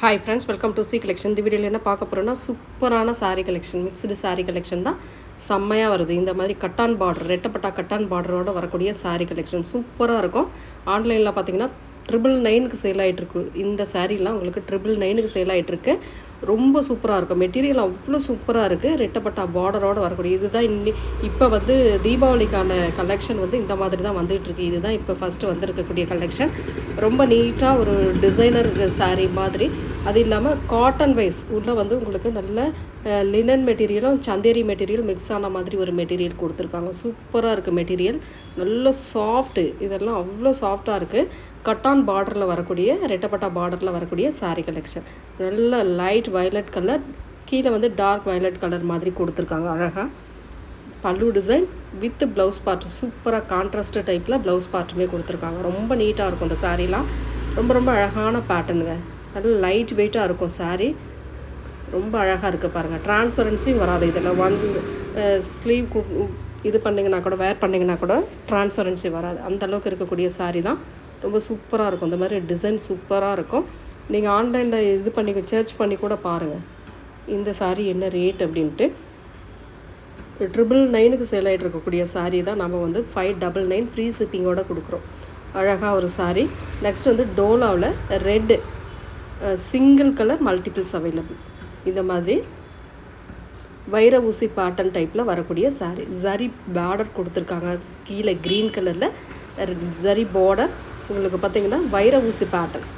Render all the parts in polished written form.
Hi friends, welcome to C collection. இந்த வீடியோவில் என்ன பார்க்க போகிறோன்னா, சூப்பரான sari collection, mixed sari collection தான் செம்மையாக வருது. இந்த மாதிரி கட்டான் பார்டர், ரெட்டப்பட்டா கட்டான் பார்டரோடு வரக்கூடிய சாரீ கலெக்ஷன் சூப்பராக இருக்கும். ஆன்லைனில் பார்த்தீங்கன்னா 999க்கு சேல் ஆகிட்டுருக்கு. இந்த சாரீலாம் உங்களுக்கு 999க்கு சேல் ஆகிட்டுருக்கு. ரொம்ப சூப்பராக இருக்கும். மெட்டீரியல் அவ்வளோ சூப்பராக இருக்குது. ரெட்டப்பட்டா பார்டரோடு வரக்கூடிய இதுதான் இப்போ வந்து தீபாவளிக்கான கலெக்ஷன் வந்து இந்த மாதிரி தான் வந்துகிட்ருக்கு. இதுதான் இப்போ ஃபஸ்ட்டு வந்திருக்கக்கூடிய கலெக்ஷன். ரொம்ப நீட்டாக ஒரு டிசைனர் சாரீ மாதிரி, அது இல்லாமல் காட்டன் வைஸ் உள்ளே வந்து உங்களுக்கு நல்ல லினன் மெட்டீரியலும் சந்தேரி மெட்டீரியல் மிக்ஸ் ஆன மாதிரி ஒரு மெட்டீரியல் கொடுத்துருக்காங்க. சூப்பராக இருக்குது மெட்டீரியல், நல்ல சாஃப்ட்டு. இதெல்லாம் அவ்வளோ சாஃப்டாக இருக்குது. கட்டான் பார்டரில் வரக்கூடிய, ரெட்டப்பட்டா பார்டரில் வரக்கூடிய சாரீ கலெக்ஷன். நல்ல லைட் வயலட் கலர், கீழே வந்து டார்க் வயலட் கலர் மாதிரி கொடுத்துருக்காங்க. அழகாக பல்லு டிசைன் வித் ப்ளவுஸ் பார்ட், சூப்பராக கான்ட்ராஸ்ட் டைப்பில் ப்ளவுஸ் பார்ட்டுமே கொடுத்துருக்காங்க. ரொம்ப நீட்டாக இருக்கும் இந்த சாரீலாம். ரொம்ப ரொம்ப அழகான பேட்டர்னுங்க. நல்ல லைட் வெயிட்டாக இருக்கும் சாரீ. ரொம்ப அழகாக இருக்குது பாருங்கள். ட்ரான்ஸ்பரன்சியும் வராது இதில். ஸ்லீவ் இது பண்ணிங்கன்னா கூட, வேர் பண்ணிங்கன்னா கூட ட்ரான்ஸ்பரன்சி வராது. அந்தளவுக்கு இருக்கக்கூடிய சாரீ தான். ரொம்ப சூப்பராக இருக்கும். இந்த மாதிரி டிசைன் சூப்பராக இருக்கும். நீங்கள் ஆன்லைனில் இது பண்ணி சர்ச் பண்ணி கூட பாருங்கள் இந்த சாரீ என்ன ரேட் அப்படின்ட்டு. 999க்கு சேல் ஆகிட்டு இருக்கக்கூடிய சாரீ தான் நம்ம வந்து 599 ஃப்ரீ ஷிப்பிங்கோடு கொடுக்குறோம். அழகாக ஒரு சாரீ. நெக்ஸ்ட் வந்து டோலாவில் red single colour multiples available. இந்த மாதிரி வைர ஊசி பேட்டர்ன் டைப்பில் வரக்கூடிய சாரீ. ஜரி பார்டர் கொடுத்துருக்காங்க. கீழே க்ரீன் கலரில் ஜரி பார்டர். உங்களுக்கு பார்த்திங்கன்னா வைர ஊசி பேட்டர்ன்.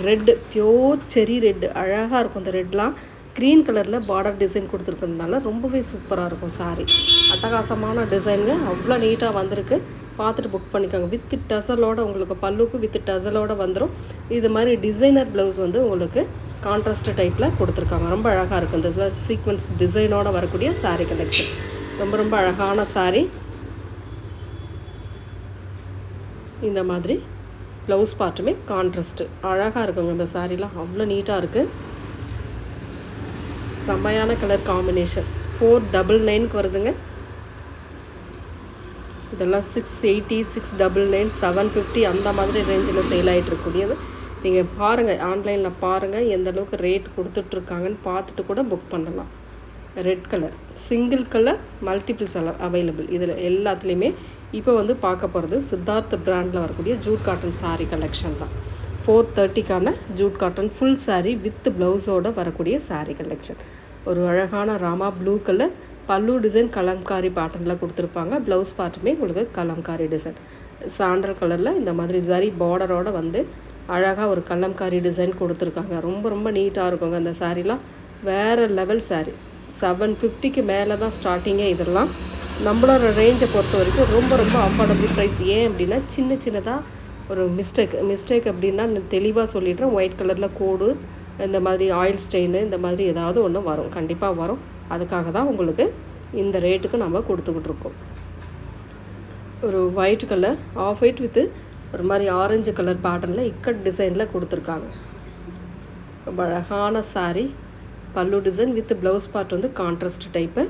ரெட்டு பியோர் செரி ரெட்டு அழகாக இருக்கும். இந்த ரெட்லாம் க்ரீன் கலரில் பார்டர் டிசைன் கொடுத்துருக்கிறதுனால ரொம்பவே சூப்பராக இருக்கும் சாரீ. அட்டகாசமான டிசைனுங்க, அவ்வளோ நீட்டாக வந்திருக்கு. பார்த்துட்டு புக் பண்ணிக்கோங்க. வித் டசலோடு, உங்களுக்கு பல்லுக்கு வித் டசலோடு வந்துடும். இது மாதிரி டிசைனர் ப்ளவுஸ் வந்து உங்களுக்கு கான்ட்ராஸ்ட் டைப்பில் கொடுத்துருக்காங்க. ரொம்ப அழகாக இருக்குது. இந்த சீக்வன்ஸ் டிசைனோடு வரக்கூடிய சாரீ கலெக்ஷன் ரொம்ப ரொம்ப அழகான சாரீ. இந்த மாதிரி ப்ளவுஸ் பார்ட்டுமே கான்ட்ராஸ்ட்டு அழகாக இருக்குங்க. இந்த சாரீலாம் அவ்வளோ நீட்டாக இருக்குது. செம்மையான கலர் காம்பினேஷன். 499க்கு வருதுங்க. இதெல்லாம் 680, 699, 750 அந்த மாதிரி ரேஞ்சில் சேல் ஆகிட்டு இருக்கக்கூடியது. நீங்கள் பாருங்கள், ஆன்லைனில் பாருங்கள் எந்த அளவுக்கு ரேட் கொடுத்துட்ருக்காங்கன்னு பார்த்துட்டு கூட புக் பண்ணலாம். Red colour single colour multiples available. இதில் எல்லாத்துலேயுமே இப்போ வந்து பார்க்க போகிறது சித்தார்த் பிராண்டில் வரக்கூடிய ஜூட் காட்டன் சாரீ கலெக்ஷன் தான். 430க்கான jute cotton full sari with ப்ளவுஸோடு வரக்கூடிய சாரீ கலெக்ஷன். ஒரு அழகான Rama blue colour pallu design Kalamkari பேட்டர்னில் கொடுத்துருப்பாங்க. ப்ளவுஸ் பார்ட்டுமே உங்களுக்கு கலம்காரி டிசைன். சாண்டல் கலரில் இந்த மாதிரி ஜரி பார்டரோடு வந்து அழகாக ஒரு கலம்காரி டிசைன் கொடுத்துருக்காங்க. ரொம்ப ரொம்ப நீட்டாக இருக்குங்க இந்த சாரீலாம். வேறு லெவல் சாரீ. 750க்கு மேலே தான் ஸ்டார்டிங்கே. இதெல்லாம் நம்மளோட ரேஞ்சை பொறுத்த வரைக்கும் ரொம்ப ரொம்ப அஃபோர்டபுள் ப்ரைஸ். ஏன் அப்படின்னா சின்னதாக ஒரு மிஸ்டேக் அப்படின்னா தெளிவாக சொல்லிடுறேன். ஒயிட் கலரில் கோடு, இந்த மாதிரி ஆயில் ஸ்டெயின், இந்த மாதிரி ஏதாவது ஒன்று வரும், கண்டிப்பாக வரும். அதுக்காக தான் உங்களுக்கு இந்த ரேட்டுக்கு நம்ம கொடுத்துக்கிட்ருக்கோம். ஒரு white colour off white with ஒரு மாதிரி ஆரஞ்சு கலர் பேட்டர்னில் இக்கட் டிசைனில் கொடுத்துருக்காங்க. ரொம்ப அழகான சாரீ. பல்லு டிசைன் வித் ப்ளவுஸ் பார்ட் வந்து கான்ட்ராஸ்ட் டைப்பு.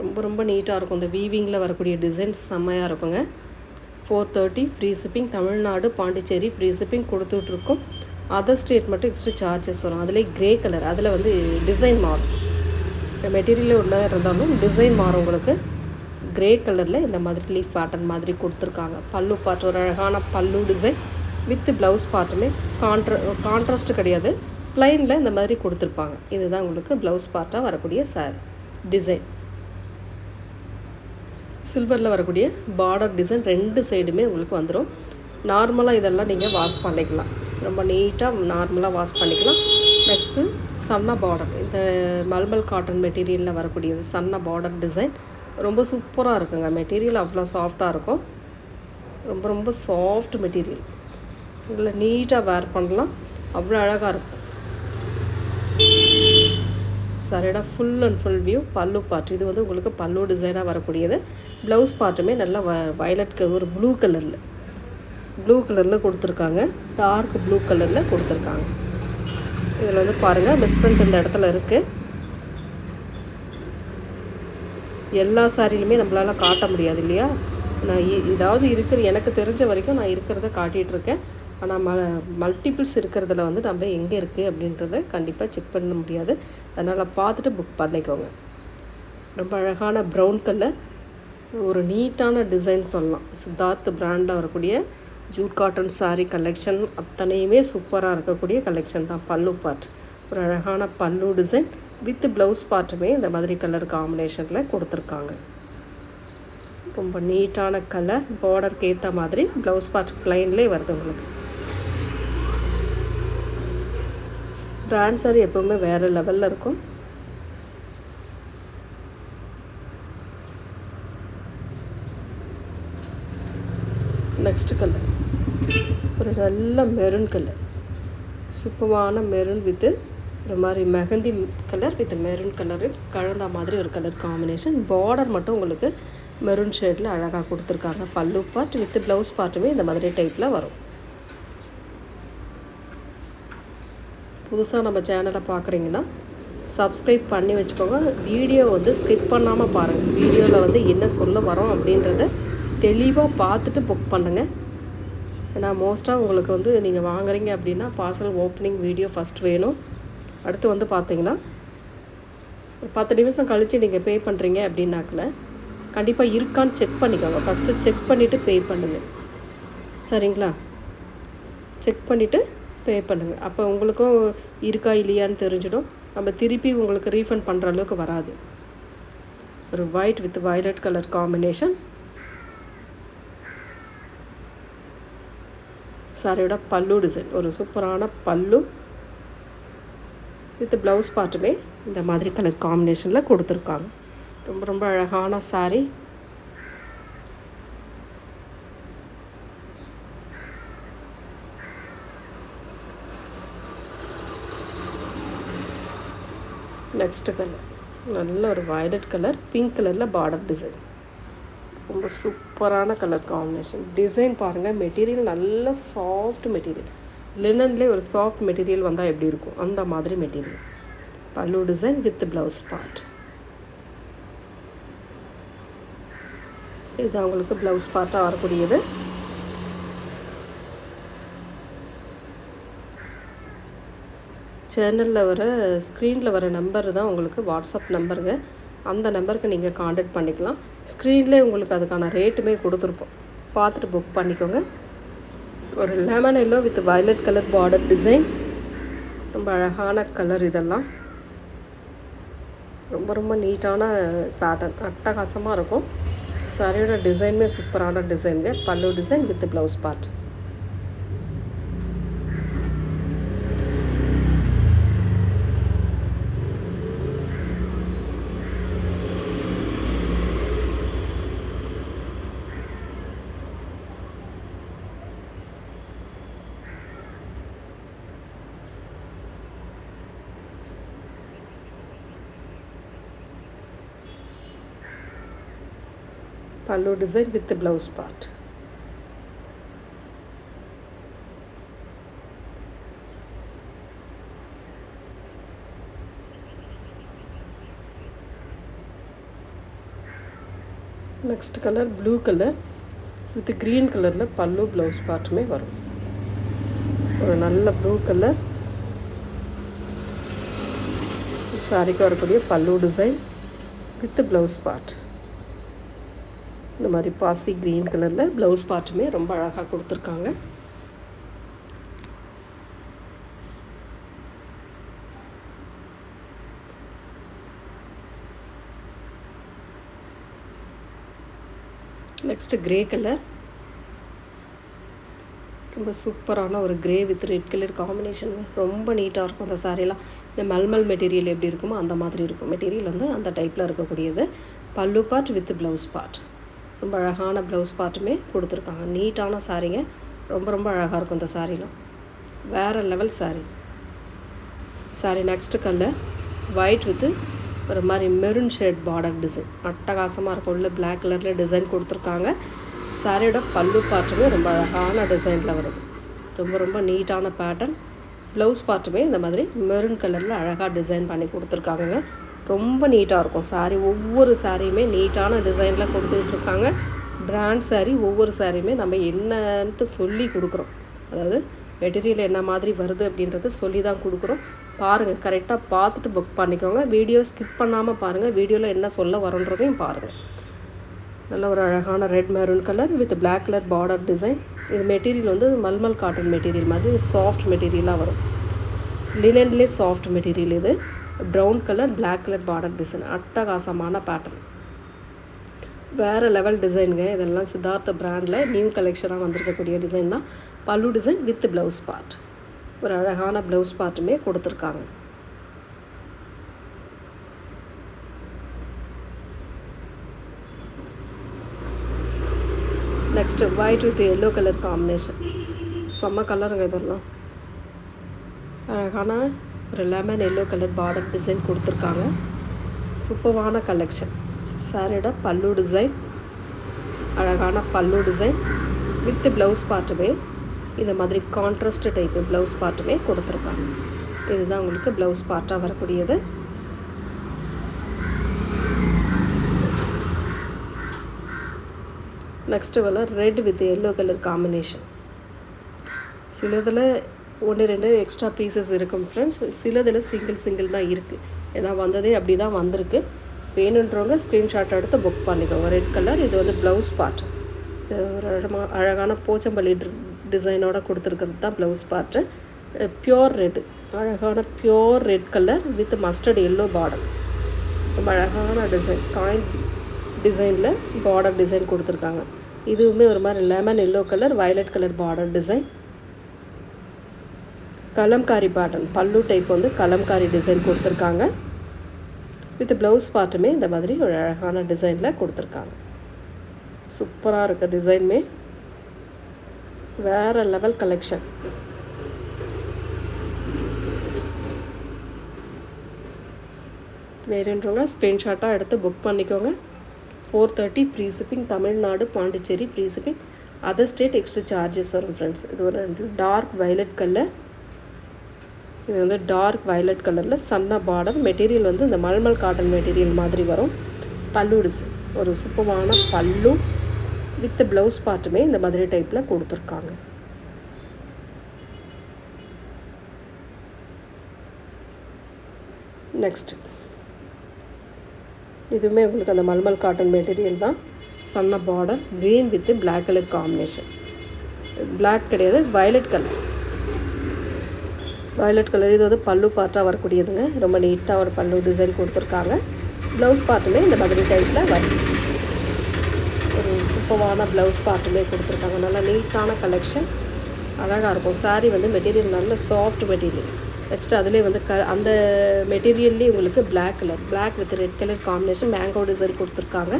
ரொம்ப ரொம்ப நீட்டாக இருக்கும். இந்த வீவிங்கில் வரக்கூடிய டிசைன்ஸ் செம்மையாக இருக்குங்க. 430 free shipping. Tamil Nadu, Pondicherry free shipping கொடுத்துட்ருக்கோம். அதர் ஸ்டேட் மட்டும் எக்ஸ்ட்ரா சார்ஜஸ் வரும். அதில் கிரே கலர், அதில் வந்து டிசைன் மாறும். மெட்டீரியல் உள்ள இருந்தாலும் டிசைன் மாறும் உங்களுக்கு. கிரே கலரில் இந்த மாதிரி லீஃப் பேட்டர்ன் மாதிரி கொடுத்துருக்காங்க. பல்லு பார்ட் ஒரு அழகான பல்லு டிசைன் வித் ப்ளவுஸ் பார்ட்டுமே கான்ட்ராஸ்ட்டு கிடையாது, ப்ளைனில் இந்த மாதிரி கொடுத்துருப்பாங்க. இதுதான் உங்களுக்கு ப்ளவுஸ் பார்ட்டாக வரக்கூடிய டிசைன். சில்வரில் வரக்கூடிய பார்டர் டிசைன் ரெண்டு சைடுமே உங்களுக்கு வந்துடும். நார்மலாக இதெல்லாம் நீங்கள் வாஷ் பண்ணிக்கலாம். ரொம்ப நீட்டாக நார்மலாக வாஷ் பண்ணிக்கலாம். நெக்ஸ்ட்டு சன்னா பார்டர், இந்த மல்மல் காட்டன் மெட்டீரியலில் வரக்கூடியது சன்னா பார்டர் டிசைன். ரொம்ப சூப்பராக இருக்குங்க. மெட்டீரியல் அவ்வளோ சாஃப்டாக இருக்கும். ரொம்ப ரொம்ப சாஃப்ட் மெட்டீரியல். இதில் நீட்டாக வேர் பண்ணலாம். அவ்வளோ அழகாக இருக்கும். சரிடா ஃபுல் அண்ட் ஃபுல் வியூ. பல்லு பார்ட் இது வந்து உங்களுக்கு பல்லு டிசைனாக வரக்கூடியது. ப்ளவுஸ் பார்ட்டுமே நல்லா வயலட் கலர், ஒரு ப்ளூ கலரில் கொடுத்துருக்காங்க. டார்க் ப்ளூ கலரில் கொடுத்துருக்காங்க. இதில் வந்து பாருங்கள், மிஸ்பிரிண்ட் இந்த இடத்துல இருக்குது. எல்லா சாரிலுமே நம்மளால் காட்ட முடியாது இல்லையா. நான் ஏதாவது எனக்கு தெரிஞ்ச வரைக்கும் நான் இருக்கிறத காட்டிகிட்ருக்கேன். ஆனால் மல்டிபிள்ஸ் இருக்கிறதுல வந்து நம்ம எங்கே இருக்குது அப்படின்றத கண்டிப்பாக செக் பண்ண முடியாது. அதனால் பார்த்துட்டு புக் பண்ணிக்கோங்க. ரொம்ப அழகான ப்ரௌன் கலர், ஒரு நீட்டான டிசைன் சொல்லலாம். சித்தார்த் பிராண்டில் வரக்கூடிய ஜூட் காட்டன் சாரீ கலெக்ஷன் அத்தனையுமே சூப்பராக இருக்கக்கூடிய கலெக்ஷன் தான். பல்லு பார்ட் ஒரு அழகான பல்லு டிசைன் வித் ப்ளவுஸ் பார்ட்டுமே இந்த மாதிரி கலர் காம்பினேஷனில் கொடுத்துருக்காங்க. ரொம்ப நீட்டான கலர், பார்டருக்கு ஏற்ற மாதிரி ப்ளவுஸ் பார்ட் ப்ளைன்லேயே வருது உங்களுக்கு. பிராண்ட் சாரீ எப்போவுமே வேறு லெவலில் இருக்கும். நெக்ஸ்ட் கலர் ஒரு நல்ல மெரூன் கலர், சூப்பரான மெரூன் வித்து ஒரு மாதிரி mehndi colour with maroon colour கலந்த மாதிரி ஒரு கலர் காம்பினேஷன். பார்டர் மட்டும் உங்களுக்கு மெரூன் ஷேடில் அழகாக கொடுத்துருக்காங்க. பல்லு பார்ட் வித் ப்ளவுஸ் பார்ட்டுமே இந்த மாதிரி டைப்பில் வரும். புதுசாக நம்ம சேனலை பார்க்குறீங்கன்னா சப்ஸ்கிரைப் பண்ணி வச்சுக்கோங்க. வீடியோ வந்து ஸ்கிப் பண்ணாமல் பாருங்கள். வீடியோவில் வந்து என்ன சொல்ல வரோம் அப்படின்றத தெளிவாக பார்த்துட்டு புக் பண்ணுங்கள். ஏன்னா மோஸ்ட்டாக உங்களுக்கு வந்து நீங்கள் வாங்குறீங்க அப்படின்னா பார்சல் ஓப்பனிங் வீடியோ ஃபஸ்ட் வேணும். அடுத்து வந்து பார்த்தீங்கன்னா 10 நிமிஷம் கழித்து நீங்கள் பே பண்ணுறீங்க அப்படின்னாக்கில் கண்டிப்பாக இருக்கான்னு செக் பண்ணிக்கோங்க. ஃபஸ்ட்டு செக் பண்ணிவிட்டு பே பண்ணுங்கள், சரிங்களா? செக் பண்ணிவிட்டு பே பண்ணுங்கள். அப்போ உங்களுக்கும் இருக்கா இல்லையான்னு தெரிஞ்சிடும். நம்ம திருப்பி உங்களுக்கு ரீஃபண்ட் பண்ணுற அளவுக்கு வராது. ஒரு white with violet colour combination. சாரியோட பல்லு டிசைன் ஒரு சூப்பரான பல்லு வித் ப்ளவுஸ் பார்ட்டுமே இந்த மாதிரி கலர் காம்பினேஷனில் கொடுத்துருக்காங்க. ரொம்ப ரொம்ப அழகான சாரீ. நெக்ஸ்ட் கலர் நல்ல ஒரு வயலட் கலர், பிங்க் கலரில் பார்டர் டிசைன். ரொம்ப சூப்பரான கலர் காம்பினேஷன். டிசைன் பாருங்கள், மெட்டீரியல் நல்ல சாஃப்ட் மெட்டீரியல். லினன்லேயே ஒரு சாஃப்ட் மெட்டீரியல் வந்தால் எப்படி இருக்கும் அந்த மாதிரி மெட்டீரியல். பல்லு டிசைன் வித் ப்ளவுஸ் பார்ட். இது அவங்களுக்கு ப்ளவுஸ் பார்ட்டாக வரக்கூடியது. சேனலில் வர ஸ்க்ரீனில் வர நம்பர் தான் உங்களுக்கு வாட்ஸ்அப் நம்பருங்க. அந்த நம்பருக்கு நீங்கள் காண்டாக்ட் பண்ணிக்கலாம். ஸ்க்ரீன்லேயே உங்களுக்கு அதுக்கான ரேட்டுமே கொடுத்துருப்போம், பார்த்துட்டு புக் பண்ணிக்கோங்க. ஒரு lemon yellow with violet colour border design. ரொம்ப அழகான கலர். இதெல்லாம் ரொம்ப ரொம்ப நீட்டான பேட்டர்ன், அட்டகாசமாக இருக்கும். சாரியோட டிசைனுமே சூப்பரான டிசைனுங்க. பல்லு design with blouse part. Pallu design with the blouse part. Next color blue color with the green color la pallu blouse part mein varum. ஒரு நல்ல blue color சாரிக்கு வரக்கூடிய பல்லு டிசைன் வித் ப்ளவுஸ் பார்ட். இந்த மாதிரி பாசி க்ரீன் கலரில் blouse பார்ட்டுமே ரொம்ப அழகாக கொடுத்துருக்காங்க. Next grey colour. ரொம்ப சூப்பரான ஒரு grey with red colour combination. ரொம்ப நீட்டாக இருக்கும் அந்த சாரீலாம். இந்த மல்மல் மெட்டீரியல் எப்படி இருக்குமோ அந்த மாதிரி இருக்கும். மெட்டீரியல் வந்து அந்த டைப்பில் இருக்கக்கூடியது. பல்லு பார்ட் வித் ப்ளவுஸ் பார்ட். ரொம்ப அழகான ப்ளவுஸ் பார்ட்டுமே கொடுத்துருக்காங்க. நீட்டான சாரீங்க. ரொம்ப ரொம்ப அழகாக இருக்கும் இந்த சாரீலாம். வேறு level sari. Sari next colour white with ஒரு மாதிரி மெரூன் ஷேட் பார்டர் டிசைன். அட்டகாசமாக இருக்கும். உள்ள பிளாக் கலரில் டிசைன் கொடுத்துருக்காங்க. சாரியோட பல்லு பார்ட்டுமே ரொம்ப அழகான டிசைனில் வருது. ரொம்ப ரொம்ப நீட்டான பேட்டர்ன். ப்ளவுஸ் பார்ட்டுமே இந்த மாதிரி மெரூன் கலரில் அழகாக டிசைன் பண்ணி கொடுத்துருக்காங்க. ரொம்ப நீட்டாக இருக்கும் சாரீ. ஒவ்வொரு சாரியுமே நீட்டான டிசைனில் கொடுத்துட்ருக்காங்க. பிராண்ட் சாரீ ஒவ்வொரு சாரியுமே நம்ம என்னன்ட்டு சொல்லி கொடுக்குறோம். அதாவது மெட்டீரியல் என்ன மாதிரி வருது அப்படின்றது சொல்லி தான் கொடுக்குறோம். பாருங்கள், கரெக்டாக பார்த்துட்டு புக் பண்ணிக்கோங்க. வீடியோ ஸ்கிப் பண்ணாமல் பாருங்கள். வீடியோவில் என்ன சொல்ல வரோன்றதையும் பாருங்கள். நல்ல ஒரு அழகான red maroon colour with black colour border design. இது மெட்டீரியல் வந்து மல்மல் காட்டன் மெட்டீரியல் மாதிரி சாஃப்ட் மெட்டீரியலாக வரும். லினன்லே சாஃப்ட் மெட்டீரியல். இது brown colour black colour border design. அட்டகாசமான பேட்டர்ன், வேறு லெவல் டிசைனுங்க. இதெல்லாம் சித்தார்த்த பிராண்டில் நியூ கலெக்ஷனாக வந்திருக்கக்கூடிய டிசைன் தான். பல்லு டிசைன் வித் ப்ளவுஸ் பார்ட். ஒரு அழகான ப்ளவுஸ் பார்ட்டுமே கொடுத்துருக்காங்க. Next white with yellow colour combination. செம்ம கலருங்க இதெல்லாம். அழகான ஒரு lemon yellow colour border design கொடுத்துருக்காங்க. சூப்பரான கலெக்ஷன். சாரியோட பல்லு டிசைன், அழகான பல்லு டிசைன் வித் ப்ளவுஸ் பார்ட்டுமே இந்த மாதிரி கான்ட்ராஸ்ட் டைப்பு ப்ளவுஸ் பார்ட்டுமே கொடுத்துருக்காங்க. இதுதான் உங்களுக்கு ப்ளவுஸ் பார்ட்டாக வரக்கூடியது. Next colour red with yellow colour combination. சிலதில் 1-2 எக்ஸ்ட்ரா பீசஸ் இருக்கும் ஃப்ரெண்ட்ஸ். சிலதில் சிங்கிள் தான் இருக்குது. ஏன்னா வந்ததே அப்படி தான் வந்திருக்கு. வேணுன்றவங்க ஸ்க்ரீன்ஷாட் எடுத்து புக் பண்ணிக்கோங்க. Red colour. இது வந்து ப்ளவுஸ் பார்ட். ஒரு அழகான போச்சம்பள்ளி டிசைனோட கொடுத்துருக்கிறது தான் ப்ளவுஸ் பார்ட்டு. பியோர் ரெட்டு, அழகான pure red colour with mustard yellow border. ரொம்ப அழகான டிசைன், காயின் டிசைனில் பார்டர் டிசைன் கொடுத்துருக்காங்க. இதுவுமே ஒரு மாதிரி lemon yellow colour violet colour border design. Kalamkari pattern, பல்லு டைப் வந்து கலம்காரி டிசைன் கொடுத்துருக்காங்க. வித் ப்ளவுஸ் பார்ட்டுமே இந்த மாதிரி ஒரு அழகான டிசைனில் கொடுத்துருக்காங்க. சூப்பராக இருக்க டிசைனுமே, வேறு லெவல் கலெக்ஷன். வேறுன்றவங்க ஸ்க்ரீன்ஷாட்டாக எடுத்து புக் பண்ணிக்கோங்க. 430 free shipping. Tamil Nadu, Pondicherry free shipping. Other state extra charges வரும் ஃப்ரெண்ட்ஸ். இது ஒரு டார்க் வயலட் கலர். இது வந்து டார்க் வயலட் கலரில் சன்னா பார்டர். மெட்டீரியல் வந்து இந்த மல்மல் காட்டன் மெட்டீரியல் மாதிரி வரும். பல்லு டிசைன், ஒரு சூப்பரான பல்லு வித் ப்ளவுஸ் பார்ட்டுமே இந்த மாதிரி டைப்பில் கொடுத்துருக்காங்க. நெக்ஸ்ட் இதுவுமே உங்களுக்கு அந்த மல்மல் காட்டன் மெட்டீரியல் தான். சன்னா border, green with black colour combination. Black கிடையாது, வயலட் கலர். Violet colour. இது வந்து பல்லு பார்ட்டாக வரக்கூடியதுங்க. ரொம்ப நீட்டாக ஒரு பல்லு டிசைன் கொடுத்துருக்காங்க. ப்ளவுஸ் பார்ட்டுமே இந்த மாதிரி டைப்பில் வரும். ஒரு சூப்பரான ப்ளவுஸ் பார்ட்டுமே கொடுத்துருக்காங்க. நல்லா நீட்டான கலெக்ஷன், அழகாக இருக்கும். சாரீ வந்து மெட்டீரியல் நல்ல சாஃப்ட் மெட்டீரியல். நெக்ஸ்ட் அதிலே வந்து அந்த மெட்டீரியல்லேயே உங்களுக்கு black colour, black with red colour combination mango design கொடுத்துருக்காங்க.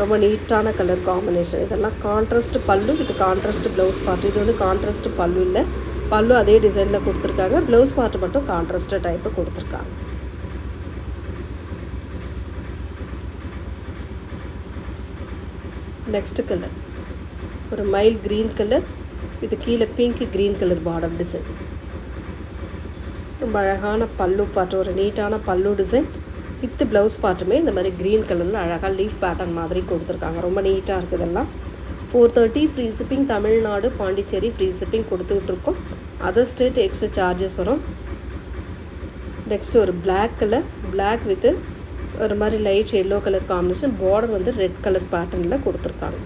ரொம்ப நீட்டான கலர் காம்பினேஷன். இதெல்லாம் contrast pallu with contrast blouse part. இது வந்து கான்ட்ராஸ்ட் பல்லு இல்லை, பல்லு அதே டிசைனில் கொடுத்துருக்காங்க. ப்ளவுஸ் பார்ட்டு மட்டும் கான்ட்ராஸ்ட் டைப்பு கொடுத்துருக்காங்க. நெக்ஸ்ட் கலர் ஒரு மைல் க்ரீன் கலர். இது கீழே pink green colour border design. ரொம்ப அழகான பல்லு பார்ட்டு, ஒரு நீட்டான பல்லு டிசைன் வித் ப்ளவுஸ் பார்ட்டுமே இந்த மாதிரி க்ரீன் கலரில் அழகாக லீஃப் பேட்டர்ன் மாதிரி கொடுத்துருக்காங்க. ரொம்ப நீட்டாக இருக்குது இதெல்லாம். 430 free shipping. Tamil Nadu, Pondicherry free shipping கொடுத்துட்ருக்கோம். அதர் ஸ்டேட் எக்ஸ்ட்ரா சார்ஜஸ் வரும். நெக்ஸ்ட்டு ஒரு பிளாக் கலர், பிளாக் வித்து ஒரு மாதிரி light yellow colour combination. Border வந்து ரெட் கலர் பேட்டர்னில் கொடுத்துருக்காங்க.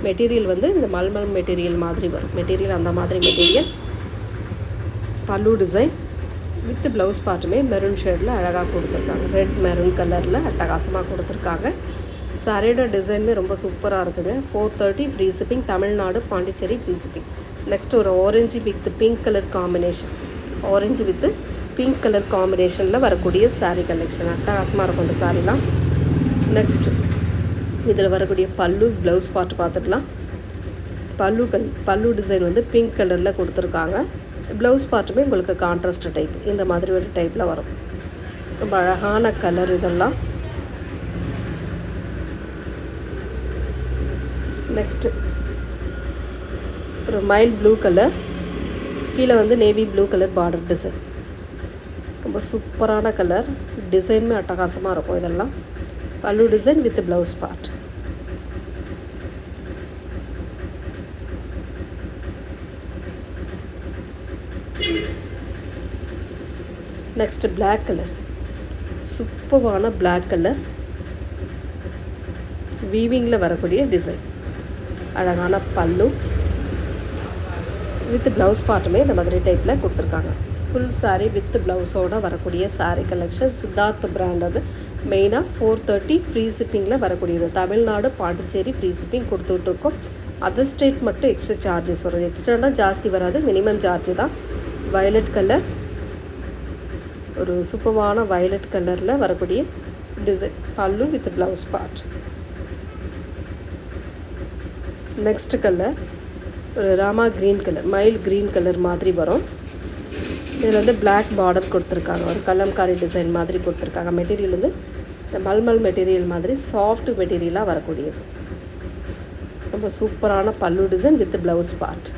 மெட்டீரியல் வந்து இந்த மல்மல் மெட்டீரியல் மாதிரி வரும். மெட்டீரியல் அந்த மாதிரி மெட்டீரியல். பல்லு டிசைன் வித் ப்ளவுஸ் பார்ட்டுமே மெரூன் ஷேடில் அழகாக கொடுத்துருக்காங்க. ரெட் மெரூன் கலரில் அட்டகாசமாக கொடுத்துருக்காங்க. சாரியோட டிசைனுமே ரொம்ப சூப்பராக இருக்குதுங்க. 430 free shipping. Tamil Nadu, Pondicherry free shipping. Next ஒரு orange with pink colour combination. Orange with pink colour காம்பினேஷனில் வரக்கூடிய சாரீ கலெக்ஷன். அட்டகாசமாக இருக்கும் இந்த சாரீலாம். நெக்ஸ்ட் இதில் வரக்கூடிய பல்லு ப்ளவுஸ் பார்ட் பார்த்துக்கலாம். பல்லு டிசைன் வந்து பிங்க் கலரில் கொடுத்துருக்காங்க. ப்ளவுஸ் பார்ட்டுமே உங்களுக்கு கான்ட்ராஸ்ட் டைப் இந்த மாதிரி ஒரு டைப்பில் வரும். ரொம்ப அழகான கலர் இதெல்லாம். நெக்ஸ்ட்டு ஒரு மைல் ப்ளூ கலர், கீழே வந்து navy blue colour border design. ரொம்ப சூப்பரான கலர், டிசைனுமே அட்டகாசமாக இருக்கும் இதெல்லாம். Pallu design with blouse part. Next black colour, சூப்பரான பிளாக் கலர் வீவிங்கில் வரக்கூடிய டிசைன். அழகான பல்லு வித் ப்ளவுஸ் பார்ட்டுமே இந்த மாதிரி டைப்பில் கொடுத்துருக்காங்க. ஃபுல் சாரீ வித் ப்ளவுஸோடு வரக்கூடிய சாரீ கலெக்ஷன். சித்தார்த் பிராண்ட் அது. மெயினாக 430 ஃப்ரீ ஷிப்பிங்கில் வரக்கூடியது. தமிழ்நாடு பாண்டிச்சேரி ஃப்ரீ ஷிப்பிங் கொடுத்துட்ருக்கோம். அதர் ஸ்டேட் மட்டும் எக்ஸ்ட்ரா சார்ஜஸ் வரும். எக்ஸ்ட்ரானா ஜாஸ்தி வராது, மினிமம் சார்ஜ் தான். வயலட் கலர், ஒரு சூப்பரான வயலட் கலரில் வரக்கூடிய design. Pallu with blouse part. Next colour ஒரு Rama green colour, mild green colour மாதிரி வரும். இதில் வந்து பிளாக் பார்டர் கொடுத்துருக்காங்க. ஒரு கலம்காரி டிசைன் மாதிரி கொடுத்துருக்காங்க. மெட்டீரியல் வந்து இந்த மல்மல் மெட்டீரியல் மாதிரி சாஃப்ட் மெட்டீரியலாக வரக்கூடியது. ரொம்ப சூப்பரான பல்லு டிசைன் வித் ப்ளவுஸ் பார்ட்.